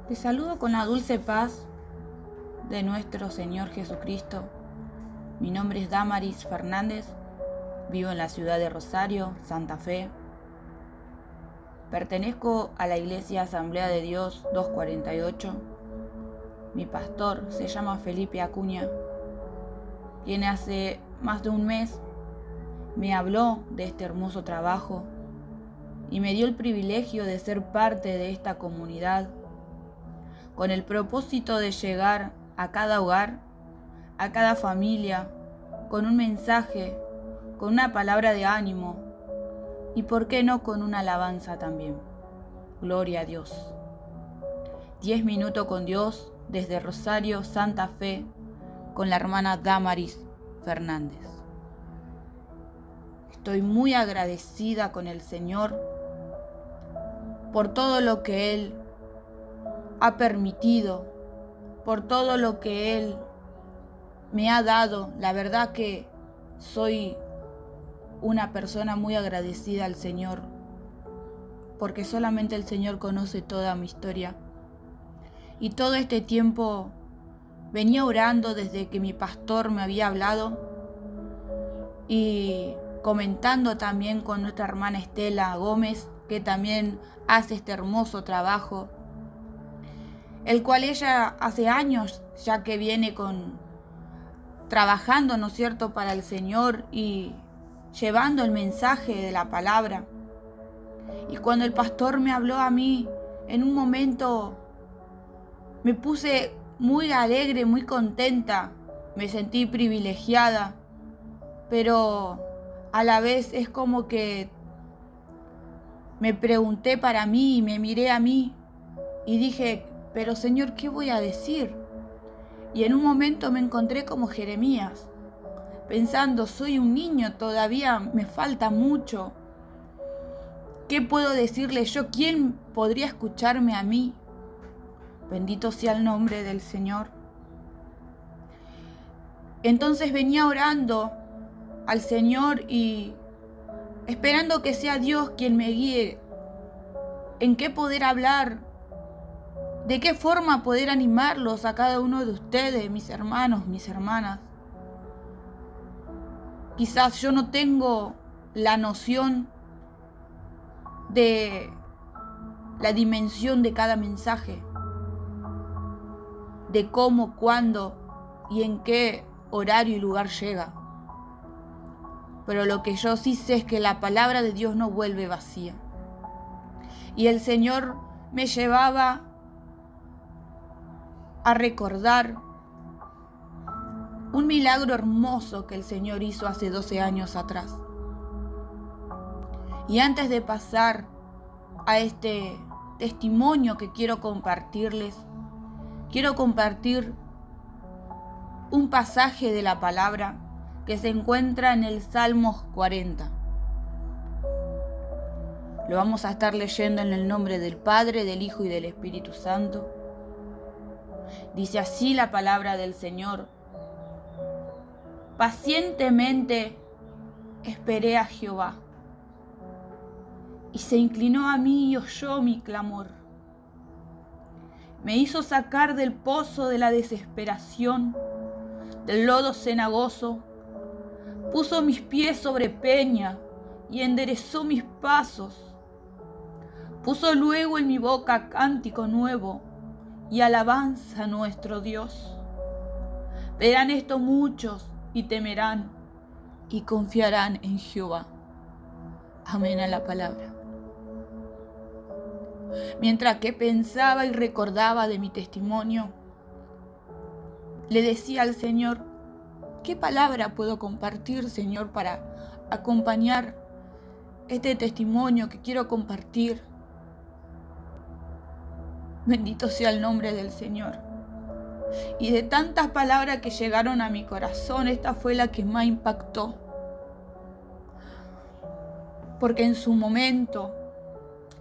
Te saludo con la dulce paz de nuestro Señor Jesucristo. Mi nombre es Damaris Fernández, vivo en la ciudad de Rosario, Santa Fe. Pertenezco a la Iglesia Asamblea de Dios 248. Mi pastor se llama Felipe Acuña, quien hace más de un mes me habló de este hermoso trabajo y me dio el privilegio de ser parte de esta comunidad con el propósito de llegar a cada hogar, a cada familia, con un mensaje, con una palabra de ánimo y, por qué no, con una alabanza también. Gloria a Dios. 10 minutos con Dios desde Rosario, Santa Fe, con la hermana Damaris Fernández. Estoy muy agradecida con el Señor por todo lo que Él ha permitido, por todo lo que Él me ha dado. La verdad que soy una persona muy agradecida al Señor, porque solamente el Señor conoce toda mi historia. Y todo este tiempo venía orando desde que mi pastor me había hablado y comentando también con nuestra hermana Estela Gómez, que también hace este hermoso trabajo, el cual ella hace años ya que viene trabajando, ¿no es cierto?, para el Señor y llevando el mensaje de la palabra. Y cuando el pastor me habló a mí, en un momento me puse muy alegre, muy contenta, me sentí privilegiada, pero a la vez es como que me pregunté para mí y me miré a mí y dije, pero Señor, ¿qué voy a decir? Y en un momento me encontré como Jeremías, pensando, soy un niño, todavía me falta mucho. ¿Qué puedo decirle yo? ¿Quién podría escucharme a mí? Bendito sea el nombre del Señor. Entonces venía orando al Señor y esperando que sea Dios quien me guíe en qué poder hablar, de qué forma poder animarlos a cada uno de ustedes, mis hermanos, mis hermanas. Quizás yo no tengo la noción de la dimensión de cada mensaje, de cómo, cuándo y en qué horario y lugar llega. Pero lo que yo sí sé es que la palabra de Dios no vuelve vacía. Y el Señor me llevaba a recordar un milagro hermoso que el Señor hizo hace 12 años atrás. Y antes de pasar a este testimonio que quiero compartirles, quiero compartir un pasaje de la palabra que se encuentra en el Salmos 40. Lo vamos a estar leyendo en el nombre del Padre, del Hijo y del Espíritu Santo. Dice así la palabra del Señor: pacientemente esperé a Jehová, y se inclinó a mí y oyó mi clamor. Me hizo sacar del pozo de la desesperación, del lodo cenagoso. Puso mis pies sobre peña y enderezó mis pasos. Puso luego en mi boca cántico nuevo y alabanza a nuestro Dios. Verán esto muchos y temerán y confiarán en Jehová. Amén a la palabra. Mientras que pensaba y recordaba de mi testimonio, le decía al Señor, ¿qué palabra puedo compartir, Señor, para acompañar este testimonio que quiero compartir? Bendito sea el nombre del Señor. Y de tantas palabras que llegaron a mi corazón, esta fue la que más impactó. Porque en su momento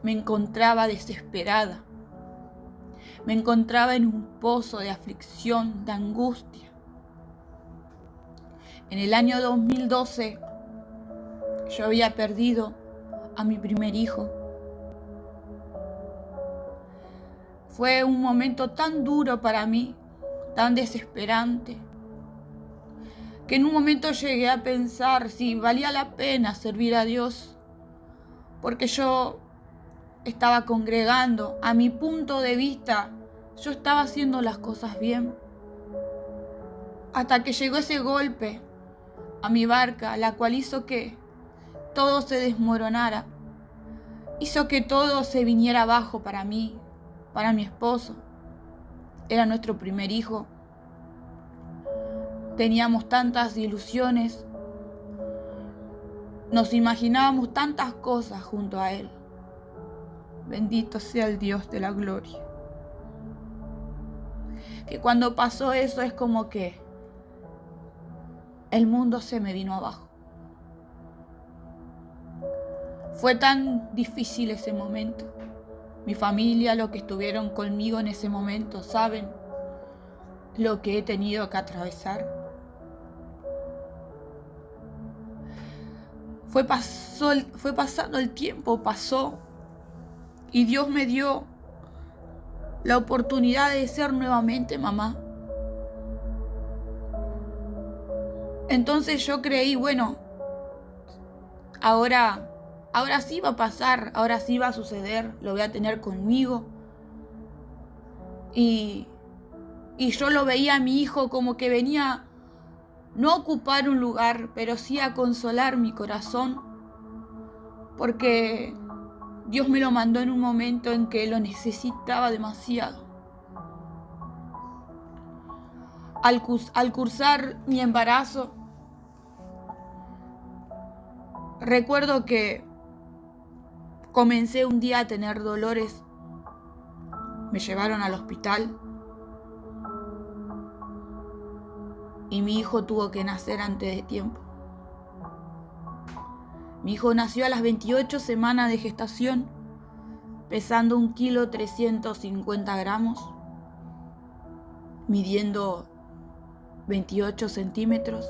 me encontraba desesperada. Me encontraba en un pozo de aflicción, de angustia. En el año 2012 yo había perdido a mi primer hijo. Fue un momento tan duro para mí, tan desesperante, que en un momento llegué a pensar si valía la pena servir a Dios, porque yo estaba congregando, a mi punto de vista, yo estaba haciendo las cosas bien. Hasta que llegó ese golpe a mi barca, la cual hizo que todo se desmoronara, hizo que todo se viniera abajo para mí, para mi esposo. Era nuestro primer hijo. Teníamos tantas ilusiones, nos imaginábamos tantas cosas junto a él. Bendito sea el Dios de la gloria. Que cuando pasó eso es como que el mundo se me vino abajo. Fue tan difícil ese momento. Mi familia, los que estuvieron conmigo en ese momento, saben lo que he tenido que atravesar. Fue pasando el tiempo, pasó, y Dios me dio la oportunidad de ser nuevamente mamá. Entonces yo creí, bueno, ahora sí va a pasar, ahora sí va a suceder, lo voy a tener conmigo. Y yo lo veía a mi hijo como que venía no a ocupar un lugar, pero sí a consolar mi corazón, porque Dios me lo mandó en un momento en que lo necesitaba demasiado. Al cursar mi embarazo, recuerdo que comencé un día a tener dolores. Me llevaron al hospital y mi hijo tuvo que nacer antes de tiempo. Mi hijo nació a las 28 semanas de gestación, pesando 1,350 kilogramos, midiendo 28 centímetros.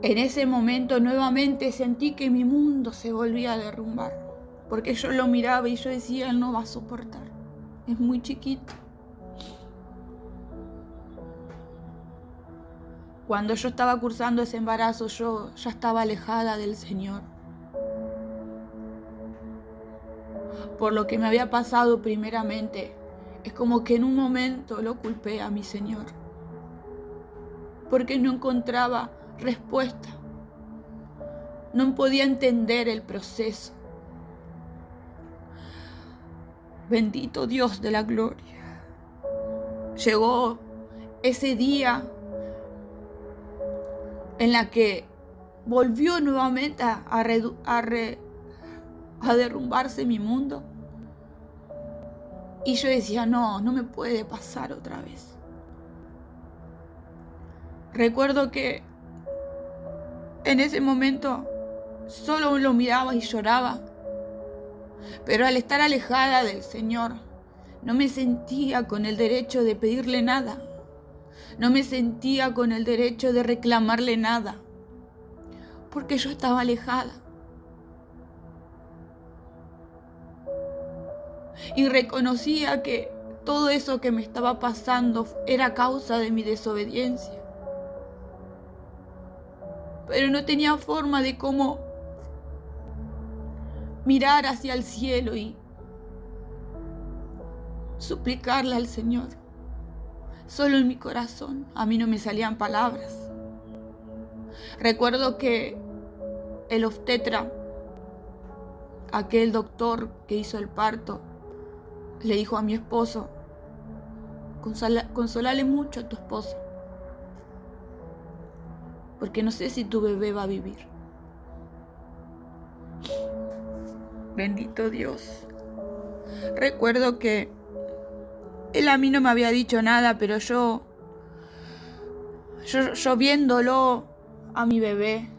En ese momento nuevamente sentí que mi mundo se volvía a derrumbar, porque yo lo miraba y yo decía, él no va a soportar, es muy chiquito. Cuando yo estaba cursando ese embarazo, yo ya estaba alejada del Señor. Por lo que me había pasado primeramente, es como que en un momento lo culpé a mi Señor, porque no encontraba respuesta. No podía entender el proceso. Bendito Dios de la gloria. Llegó ese día en la que volvió nuevamente a derrumbarse mi mundo. Y yo decía, no me puede pasar otra vez. Recuerdo que en ese momento solo lo miraba y lloraba. Pero al estar alejada del Señor, no me sentía con el derecho de pedirle nada. No me sentía con el derecho de reclamarle nada, porque yo estaba alejada. Y reconocía que todo eso que me estaba pasando era causa de mi desobediencia. Pero no tenía forma de cómo mirar hacia el cielo y suplicarle al Señor. Solo en mi corazón, a mí no me salían palabras. Recuerdo que el obstetra, aquel doctor que hizo el parto, le dijo a mi esposo, consolale mucho a tu esposa, porque no sé si tu bebé va a vivir. Bendito Dios. Recuerdo que él a mí no me había dicho nada, pero yo viéndolo a mi bebé,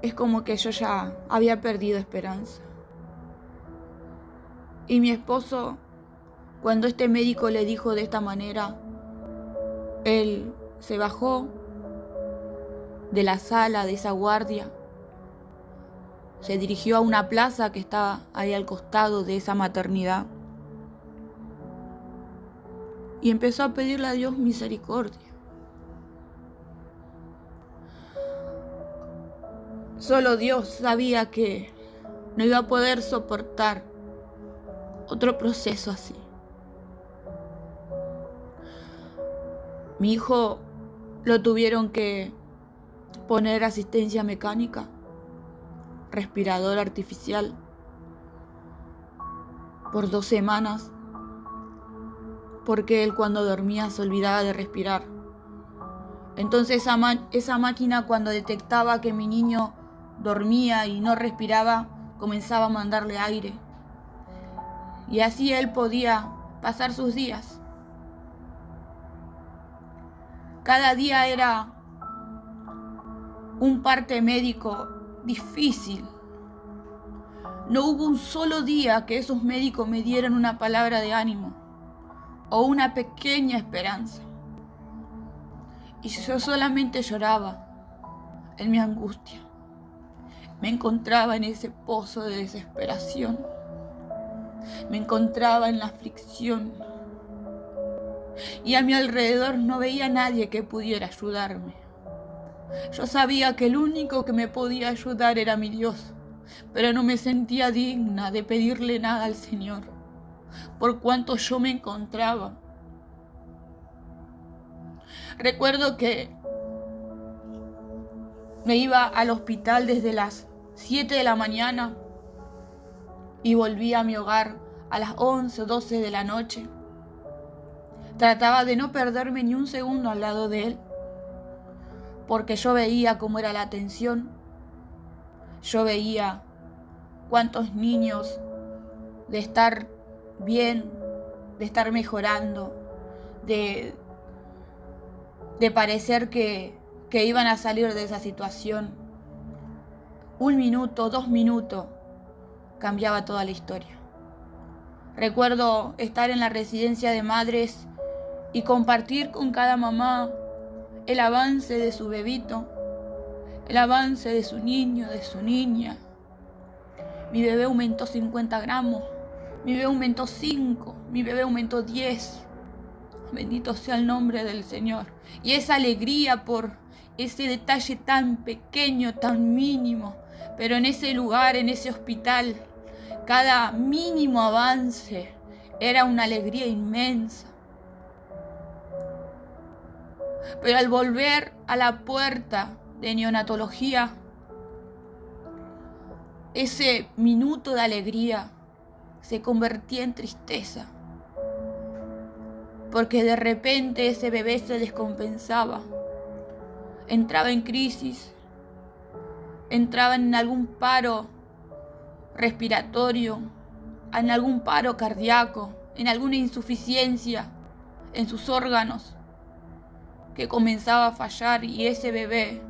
es como que yo ya había perdido esperanza. Y mi esposo, cuando este médico le dijo de esta manera, él se bajó de la sala, de esa guardia, se dirigió a una plaza que estaba ahí al costado de esa maternidad y empezó a pedirle a Dios misericordia. Solo Dios sabía que no iba a poder soportar otro proceso así. Mi hijo lo tuvieron que poner asistencia mecánica, respirador artificial, por 2 semanas, porque él cuando dormía se olvidaba de respirar. Entonces esa máquina, cuando detectaba que mi niño dormía y no respiraba, comenzaba a mandarle aire. Y así él podía pasar sus días. Cada día era un parte médico difícil. No hubo un solo día que esos médicos me dieran una palabra de ánimo o una pequeña esperanza. Y yo solamente lloraba en mi angustia. Me encontraba en ese pozo de desesperación. Me encontraba en la aflicción. Y a mi alrededor no veía a nadie que pudiera ayudarme. Yo sabía que el único que me podía ayudar era mi Dios, pero no me sentía digna de pedirle nada al Señor, por cuanto yo me encontraba. Recuerdo que me iba al hospital desde las 7 de la mañana y volvía a mi hogar a las 11 o 12 de la noche. Trataba de no perderme ni un segundo al lado de él, porque yo veía cómo era la atención. Yo veía cuántos niños de estar bien, de estar mejorando, de parecer que iban a salir de esa situación. 1 minuto, 2 minutos, cambiaba toda la historia. Recuerdo estar en la residencia de madres y compartir con cada mamá el avance de su bebito, el avance de su niño, de su niña. Mi bebé aumentó 50 gramos, mi bebé aumentó 5, mi bebé aumentó 10. Bendito sea el nombre del Señor. Y esa alegría por ese detalle tan pequeño, tan mínimo, pero en ese lugar, en ese hospital, cada mínimo avance era una alegría inmensa. Pero al volver a la puerta de neonatología, ese minuto de alegría se convertía en tristeza, porque de repente ese bebé se descompensaba, entraba en crisis, entraba en algún paro respiratorio, en algún paro cardíaco, en alguna insuficiencia en sus órganos, que comenzaba a fallar, y ese bebé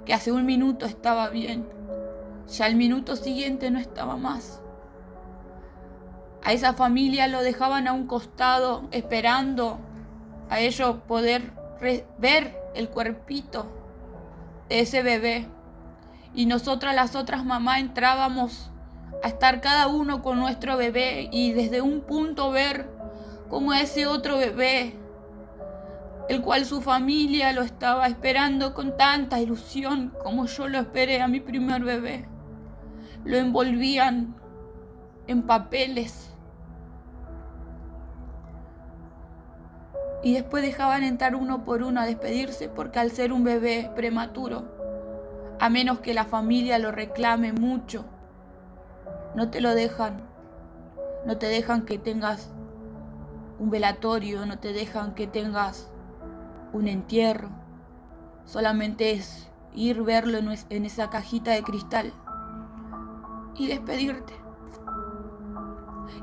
que hace 1 minuto estaba bien, ya al minuto siguiente no estaba más. A esa familia lo dejaban a un costado esperando a ellos poder ver el cuerpito de ese bebé. Y nosotras, las otras mamás, entrábamos a estar cada uno con nuestro bebé y desde un punto ver cómo ese otro bebé, el cual su familia lo estaba esperando con tanta ilusión como yo lo esperé a mi primer bebé, lo envolvían en papeles y después dejaban entrar uno por uno a despedirse, porque al ser un bebé prematuro, a menos que la familia lo reclame mucho, no te lo dejan. No te dejan que tengas un velatorio, no te dejan que tengas un entierro. Solamente es ir verlo en esa cajita de cristal y despedirte.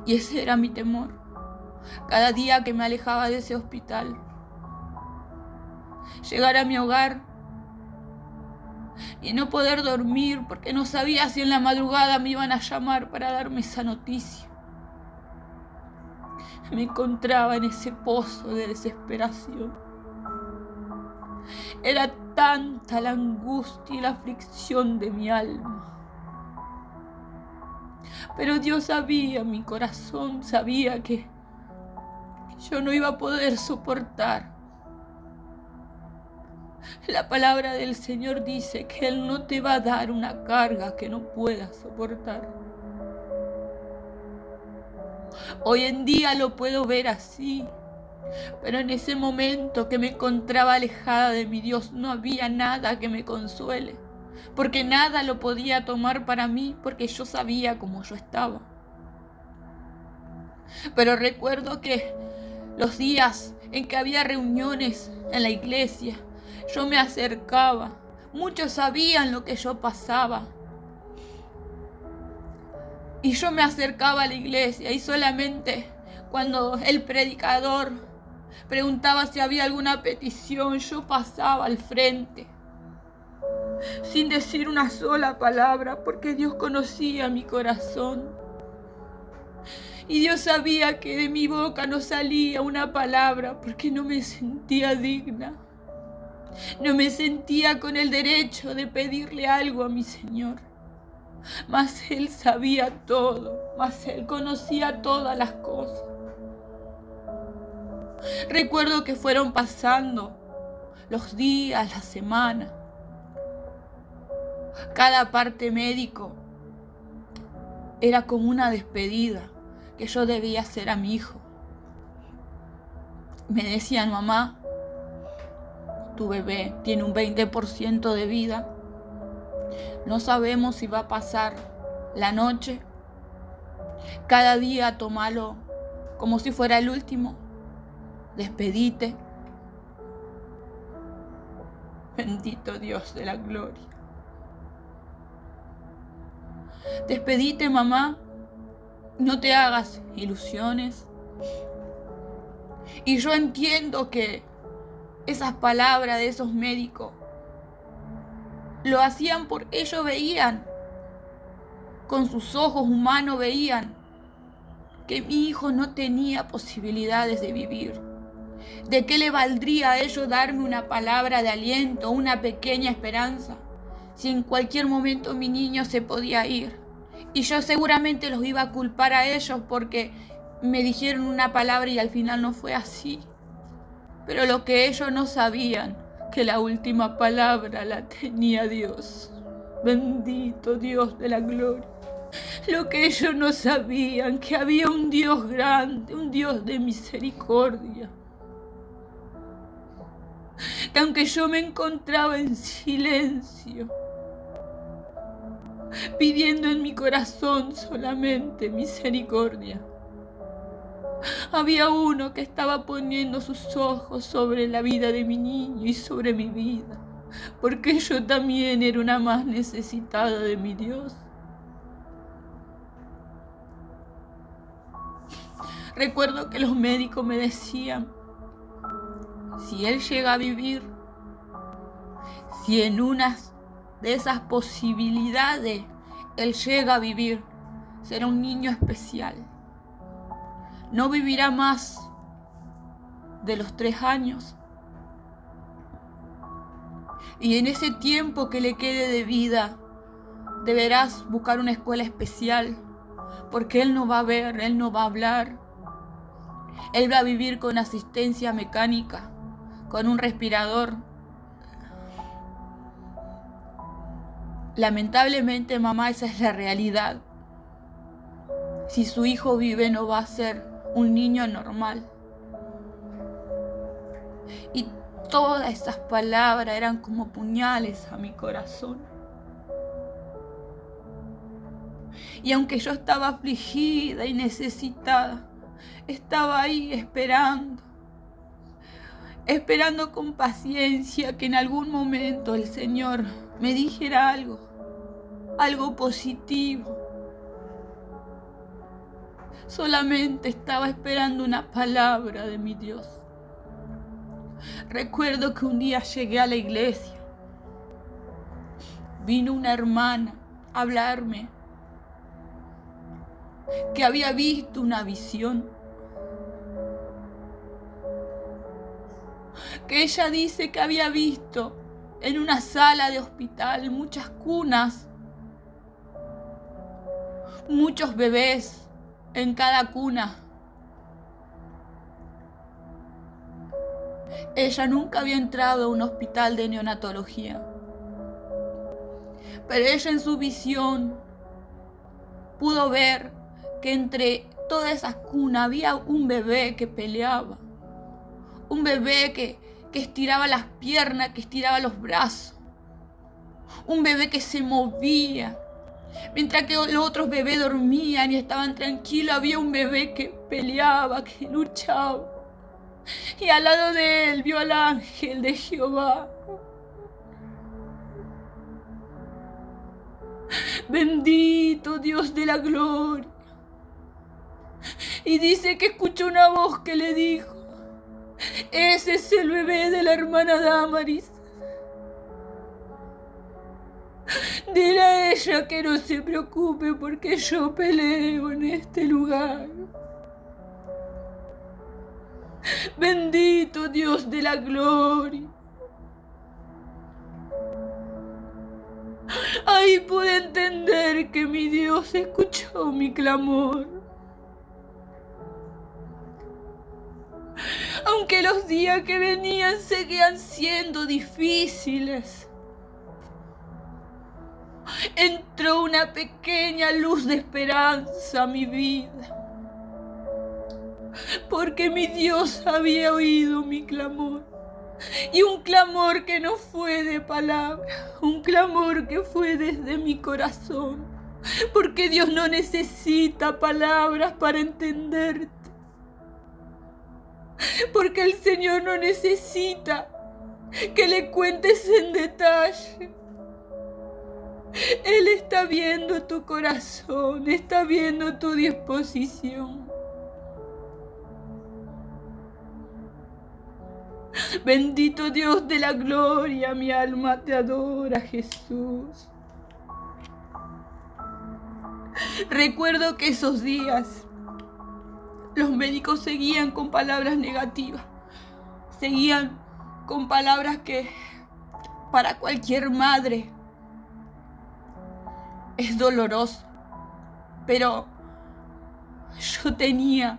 Y ese era mi temor. Cada día que me alejaba de ese hospital, llegar a mi hogar y no poder dormir porque no sabía si en la madrugada me iban a llamar para darme esa noticia. Me encontraba en ese pozo de desesperación. Era tanta la angustia y la aflicción de mi alma Pero Dios sabía, mi corazón sabía que yo no iba a poder soportar. La palabra del Señor dice que Él no te va a dar una carga que no puedas soportar. Hoy en día lo puedo ver así, pero en ese momento que me encontraba alejada de mi Dios no había nada que me consuele, porque nada lo podía tomar para mí, porque yo sabía cómo yo estaba. Pero recuerdo que los días en que había reuniones en la iglesia, yo me acercaba. Muchos sabían lo que yo pasaba. Y yo me acercaba a la iglesia y solamente cuando el predicador preguntaba si había alguna petición, yo pasaba al frente sin decir una sola palabra, porque Dios conocía mi corazón. Y Dios sabía que de mi boca no salía una palabra porque no me sentía digna. No me sentía con el derecho de pedirle algo a mi Señor. Mas Él sabía todo, mas Él conocía todas las cosas. Recuerdo que fueron pasando los días, las semanas. Cada parte médico era como una despedida que yo debía hacer a mi hijo. Me decían: mamá, tu bebé tiene un 20% de vida. No sabemos si va a pasar la noche. Cada día tómalo como si fuera el último. Despedite. Bendito Dios de la gloria. Despedite, mamá. No te hagas ilusiones. Y yo entiendo que esas palabras de esos médicos lo hacían porque ellos veían, con sus ojos humanos veían que mi hijo no tenía posibilidades de vivir. ¿De qué le valdría a ellos darme una palabra de aliento, una pequeña esperanza, si en cualquier momento mi niño se podía ir? Y yo seguramente los iba a culpar a ellos porque me dijeron una palabra y al final no fue así. Pero lo que ellos no sabían, que la última palabra la tenía Dios. Bendito Dios de la gloria. Lo que ellos no sabían, que había un Dios grande, un Dios de misericordia. Que aunque yo me encontraba en silencio, pidiendo en mi corazón solamente misericordia, había uno que estaba poniendo sus ojos sobre la vida de mi niño y sobre mi vida, porque yo también era una más necesitada de mi Dios. Recuerdo que los médicos me decían: si él llega a vivir, si en una de esas posibilidades él llega a vivir, será un niño especial. No vivirá más de los 3 años. Y en ese tiempo que le quede de vida, deberás buscar una escuela especial, porque él no va a ver, él no va a hablar. Él va a vivir con asistencia mecánica, con un respirador. Lamentablemente, mamá, esa es la realidad. Si su hijo vive, no va a ser un niño normal. Y todas esas palabras eran como puñales a mi corazón. Y aunque yo estaba afligida y necesitada, estaba ahí esperando con paciencia que en algún momento el Señor me dijera algo positivo. Solamente estaba esperando una palabra de mi Dios. Recuerdo que un día llegué a la iglesia. Vino una hermana a hablarme que había visto una visión. Que ella dice que había visto en una sala de hospital muchas cunas, muchos bebés en cada cuna. Ella nunca había entrado a un hospital de neonatología, pero ella en su visión pudo ver que entre todas esas cunas había un bebé que peleaba, un bebé que estiraba las piernas, que estiraba los brazos, un bebé que se movía. Mientras que los otros bebés dormían y estaban tranquilos, había un bebé que peleaba, que luchaba. Y al lado de él vio al ángel de Jehová. Bendito Dios de la gloria. Y dice que escuchó una voz que le dijo: ese es el bebé de la hermana Damaris. Dile a ella que no se preocupe porque yo peleo en este lugar. Bendito Dios de la gloria. Ahí pude entender que mi Dios escuchó mi clamor. Aunque los días que venían seguían siendo difíciles, entró una pequeña luz de esperanza a mi vida, porque mi Dios había oído mi clamor, y un clamor que no fue de palabra, un clamor que fue desde mi corazón, porque Dios no necesita palabras para entenderte, porque el Señor no necesita que le cuentes en detalle. Él está viendo tu corazón, está viendo tu disposición. Bendito Dios de la gloria, mi alma te adora, Jesús. Recuerdo que esos días los médicos seguían con palabras negativas, seguían con palabras que para cualquier madre es doloroso, pero yo tenía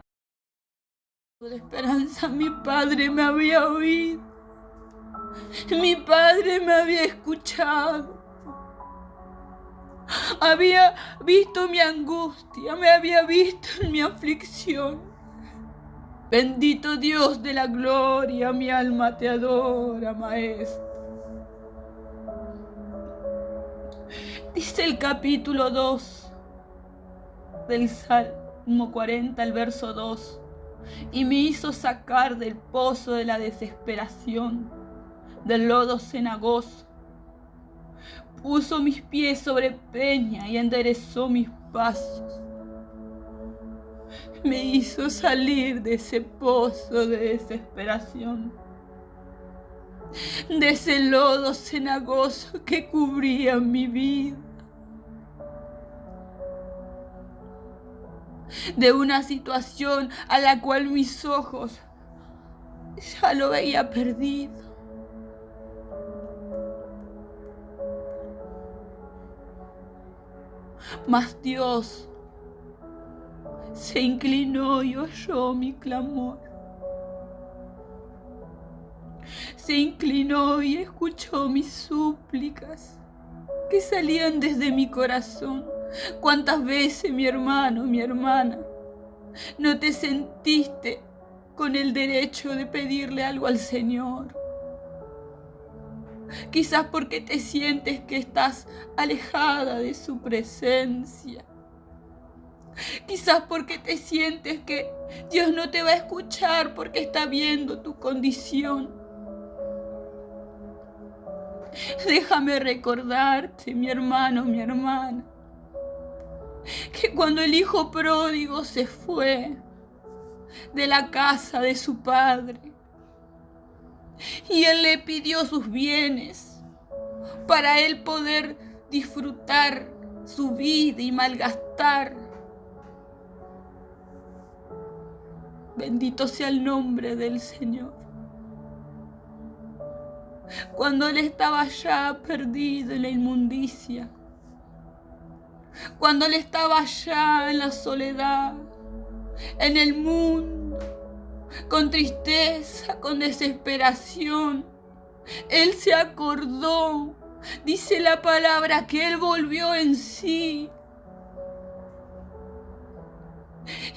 de esperanza. Mi Padre me había oído, mi Padre me había escuchado, había visto mi angustia, me había visto en mi aflicción. Bendito Dios de la gloria, mi alma te adora, Maestro. Dice el capítulo 2 del Salmo 40, el verso 2. Y me hizo sacar del pozo de la desesperación, del lodo cenagoso. Puso mis pies sobre peña y enderezó mis pasos. Me hizo salir de ese pozo de desesperación, de ese lodo cenagoso que cubría mi vida, de una situación a la cual mis ojos ya lo veía perdido. Mas Dios se inclinó y oyó mi clamor. Se inclinó y escuchó mis súplicas que salían desde mi corazón. ¿Cuántas veces, mi hermano, mi hermana, no te sentiste con el derecho de pedirle algo al Señor? Quizás porque te sientes que estás alejada de su presencia. Quizás porque te sientes que Dios no te va a escuchar porque está viendo tu condición. Déjame recordarte, mi hermano, mi hermana, que cuando el hijo pródigo se fue de la casa de su padre y él le pidió sus bienes para él poder disfrutar su vida y malgastar, bendito sea el nombre del Señor. Cuando él estaba ya perdido en la inmundicia, cuando él estaba allá en la soledad, en el mundo, con tristeza, con desesperación, él se acordó. Dice la palabra que él volvió en sí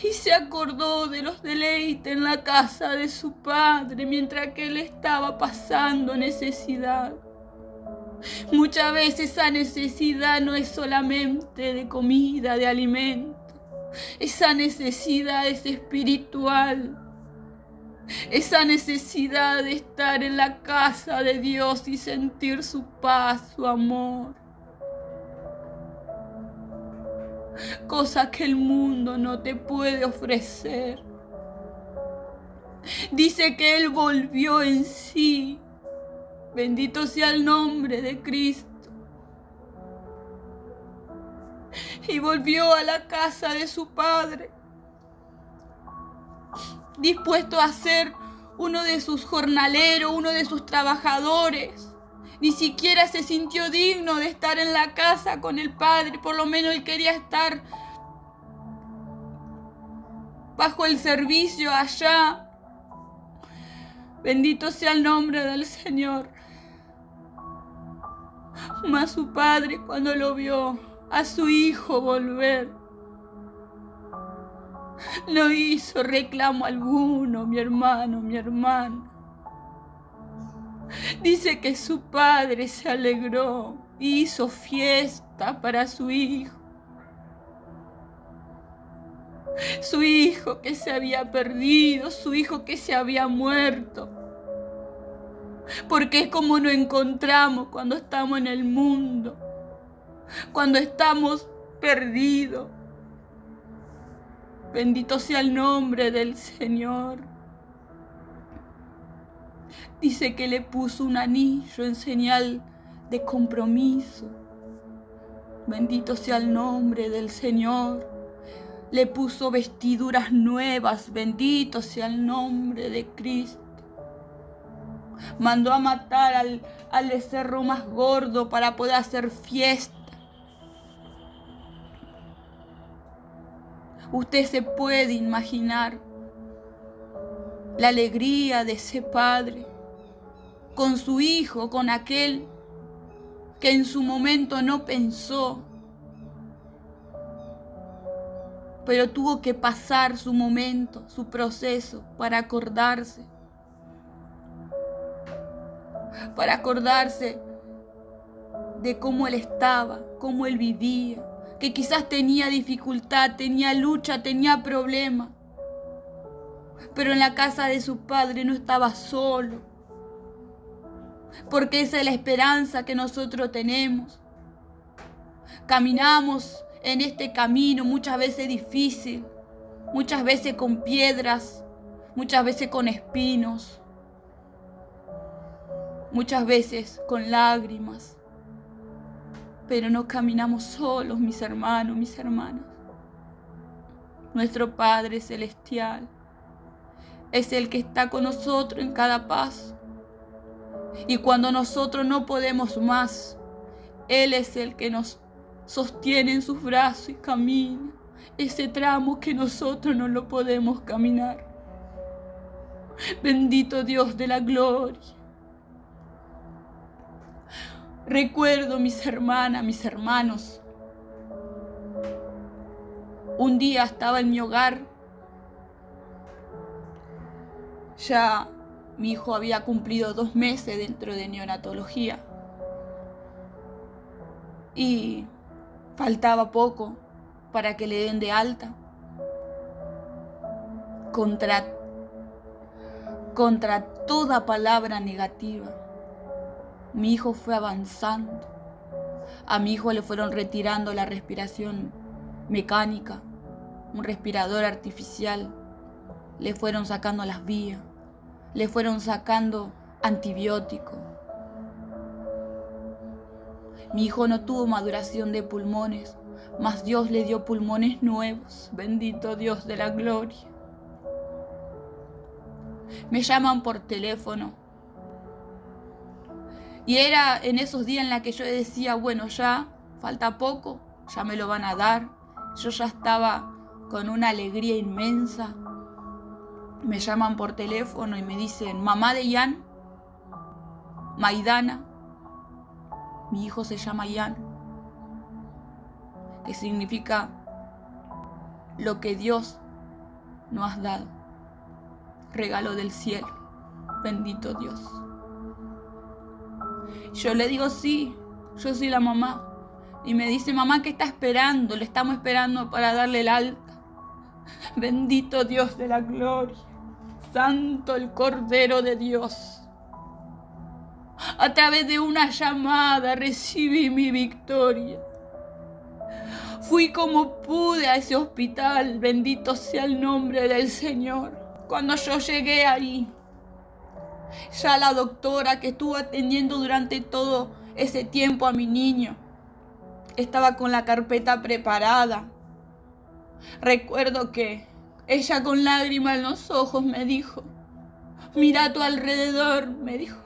y se acordó de los deleites en la casa de su padre mientras que él estaba pasando necesidad. Muchas veces esa necesidad no es solamente de comida, de alimento. Esa necesidad es espiritual. Esa necesidad de estar en la casa de Dios y sentir su paz, su amor. Cosa que el mundo no te puede ofrecer. Dice que él volvió en sí. Bendito sea el nombre de Cristo. Y volvió a la casa de su padre, dispuesto a ser uno de sus jornaleros, uno de sus trabajadores. Ni siquiera se sintió digno de estar en la casa con el padre. Por lo menos él quería estar bajo el servicio allá. Bendito sea el nombre del Señor. Mas su padre, cuando lo vio a su hijo volver, no hizo reclamo alguno, mi hermano, mi hermana. Dice que su padre se alegró y hizo fiesta para su hijo. Su hijo que se había perdido, su hijo que se había muerto. Porque es como nos encontramos cuando estamos en el mundo, cuando estamos perdidos. Bendito sea el nombre del Señor. Dice que le puso un anillo en señal de compromiso. Bendito sea el nombre del Señor. Le puso vestiduras nuevas. Bendito sea el nombre de Cristo. Mandó a matar al becerro más gordo para poder hacer fiesta. Usted se puede imaginar la alegría de ese padre con su hijo, con aquel que en su momento no pensó, pero tuvo que pasar su momento, su proceso para acordarse de cómo él estaba, cómo él vivía, que quizás tenía dificultad, tenía lucha, tenía problema, pero en la casa de su padre no estaba solo, porque esa es la esperanza que nosotros tenemos. Caminamos en este camino muchas veces difícil, muchas veces con piedras, muchas veces con espinos, muchas veces con lágrimas, pero no caminamos solos, mis hermanos, mis hermanas. Nuestro Padre Celestial es el que está con nosotros en cada paso. Y cuando nosotros no podemos más, Él es el que nos sostiene en sus brazos y camina ese tramo que nosotros no lo podemos caminar. Bendito Dios de la gloria. Recuerdo, mis hermanas, mis hermanos, un día estaba en mi hogar. Ya mi hijo había cumplido 2 meses dentro de neonatología y faltaba poco para que le den de alta. Contra toda palabra negativa, mi hijo fue avanzando. A mi hijo le fueron retirando la respiración mecánica, un respirador artificial. Le fueron sacando las vías, le fueron sacando antibióticos. Mi hijo no tuvo maduración de pulmones, mas Dios le dio pulmones nuevos. Bendito Dios de la gloria. Me llaman por teléfono. Y era en esos días en los que yo decía, bueno, ya falta poco ya me lo van a dar. Yo ya estaba con una alegría inmensa. Me llaman por teléfono y me dicen, mamá de Ian, Maidana, mi hijo se llama Ian, que significa lo que Dios nos ha dado, regalo del cielo, bendito Dios. Yo le digo, sí, yo soy la mamá. Y me dice, mamá, ¿qué está esperando? Le estamos esperando para darle el alta. Bendito Dios de la gloria, santo el Cordero de Dios. A través de una llamada recibí mi victoria. Fui como pude a ese hospital, bendito sea el nombre del Señor. Cuando yo llegué ahí, ya la doctora que estuvo atendiendo durante todo ese tiempo a mi niño, estaba con la carpeta preparada. Recuerdo que ella con lágrimas en los ojos me dijo, mira a tu alrededor, me dijo.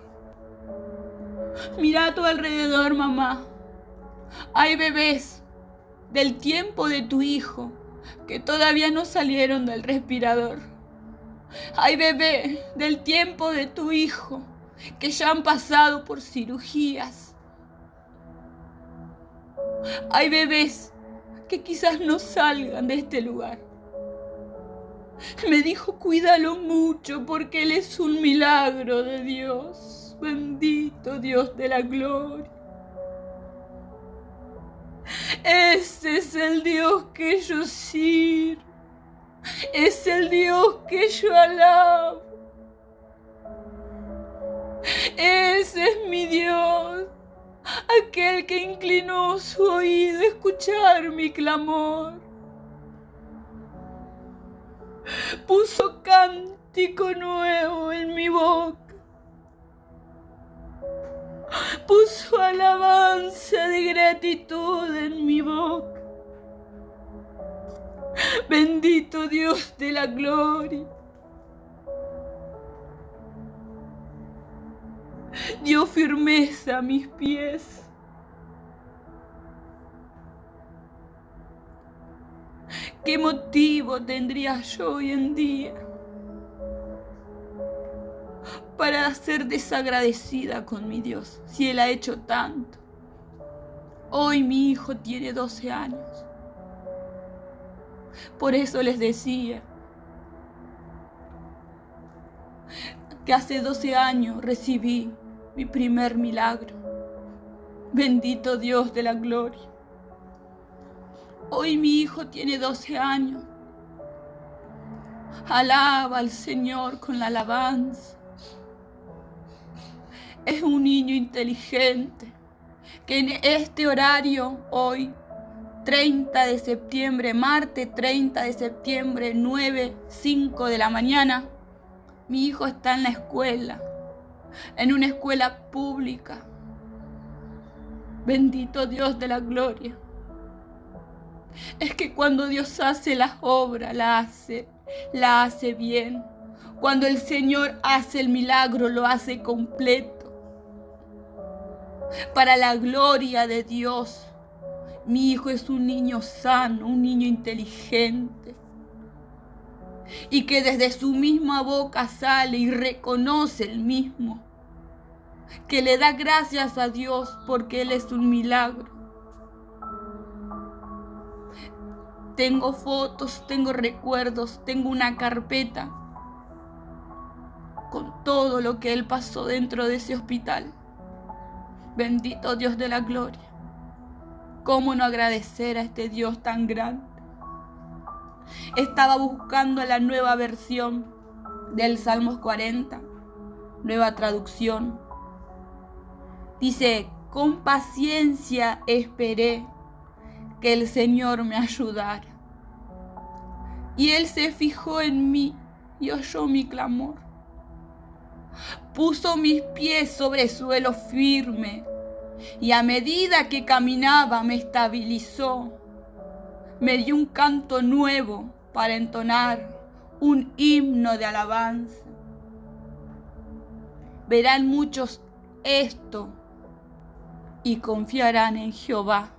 Mira a tu alrededor, mamá. Hay bebés del tiempo de tu hijo que todavía no salieron del respirador. Hay bebés del tiempo de tu hijo que ya han pasado por cirugías. Hay bebés que quizás no salgan de este lugar. Me dijo, cuídalo mucho porque él es un milagro de Dios. Bendito Dios de la gloria. Ese es el Dios que yo sirvo. Es el Dios que yo alabo. Ese es mi Dios. Aquel que inclinó su oído a escuchar mi clamor. Puso cántico nuevo en mi boca. Puso alabanza de gratitud en mi boca. Bendito Dios de la gloria. Dio firmeza a mis pies. ¿Qué motivo tendría yo hoy en día para ser desagradecida con mi Dios si Él ha hecho tanto? Hoy mi hijo tiene 12 años. Por eso les decía que hace 12 años recibí mi primer milagro. Bendito Dios de la gloria. Hoy mi hijo tiene 12 años. Alaba al Señor con la alabanza. Es un niño inteligente que en este horario hoy, 30 de septiembre, martes 30 de septiembre, 9:05 de la mañana, mi hijo está en la escuela, en una escuela pública. Bendito Dios de la gloria. Es que cuando Dios hace las obras, la hace bien. Cuando el Señor hace el milagro, lo hace completo. Para la gloria de Dios. Mi hijo es un niño sano, un niño inteligente. Y que desde su misma boca sale y reconoce el mismo. Que le da gracias a Dios porque Él es un milagro. Tengo fotos, tengo recuerdos, tengo una carpeta con todo lo que Él pasó dentro de ese hospital. Bendito Dios de la gloria. ¿Cómo no agradecer a este Dios tan grande? Estaba buscando la nueva versión del Salmos 40, nueva traducción. Dice, con paciencia esperé que el Señor me ayudara. Y Él se fijó en mí y oyó mi clamor. Puso mis pies sobre suelo firme y a medida que caminaba me estabilizó. Me dio un canto nuevo para entonar un himno de alabanza. Verán muchos esto y confiarán en Jehová.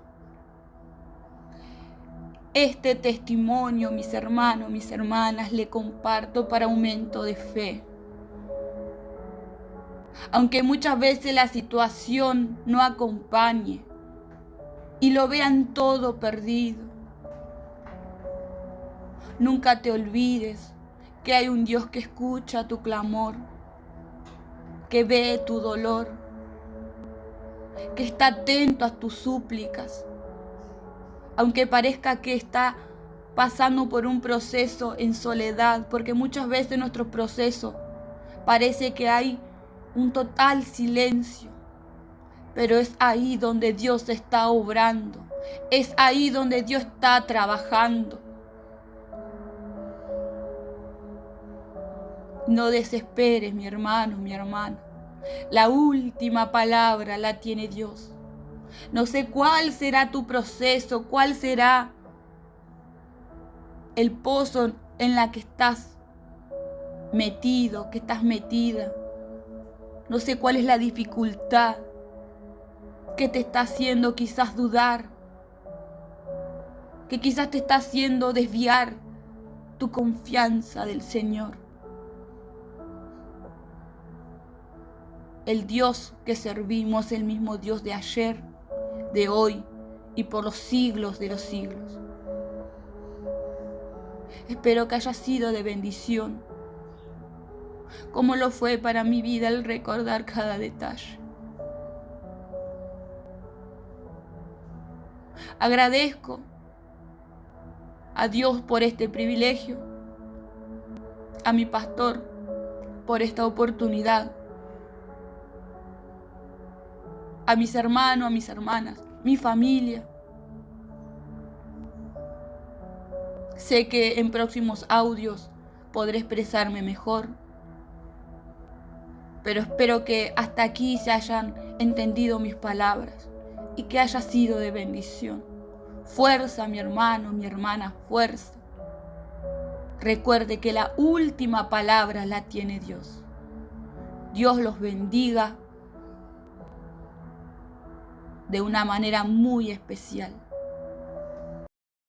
Este testimonio, mis hermanos, mis hermanas, le comparto para aumento de fe. Aunque muchas veces la situación no acompañe y lo vean todo perdido, nunca te olvides que hay un Dios que escucha tu clamor, que ve tu dolor, que está atento a tus súplicas. Aunque parezca que está pasando por un proceso en soledad, porque muchas veces en nuestro proceso parece que hay un total silencio, pero es ahí donde Dios está obrando, es ahí donde Dios está trabajando. No desesperes, mi hermano, mi hermana. La última palabra la tiene Dios. No sé cuál será tu proceso, cuál será el pozo en la que estás metido, que estás metida. No sé cuál es la dificultad que te está haciendo quizás dudar, que quizás te está haciendo desviar tu confianza del Señor. El Dios que servimos es el mismo Dios de ayer, de hoy y por los siglos de los siglos. Espero que haya sido de bendición, como lo fue para mi vida el recordar cada detalle. Agradezco a Dios por este privilegio, a mi pastor por esta oportunidad, a mis hermanos, a mis hermanas, mi familia. Sé que en próximos audios podré expresarme mejor, pero espero que hasta aquí se hayan entendido mis palabras y que haya sido de bendición. Fuerza, mi hermano, mi hermana, fuerza. Recuerde que la última palabra la tiene Dios. Dios los bendiga de una manera muy especial.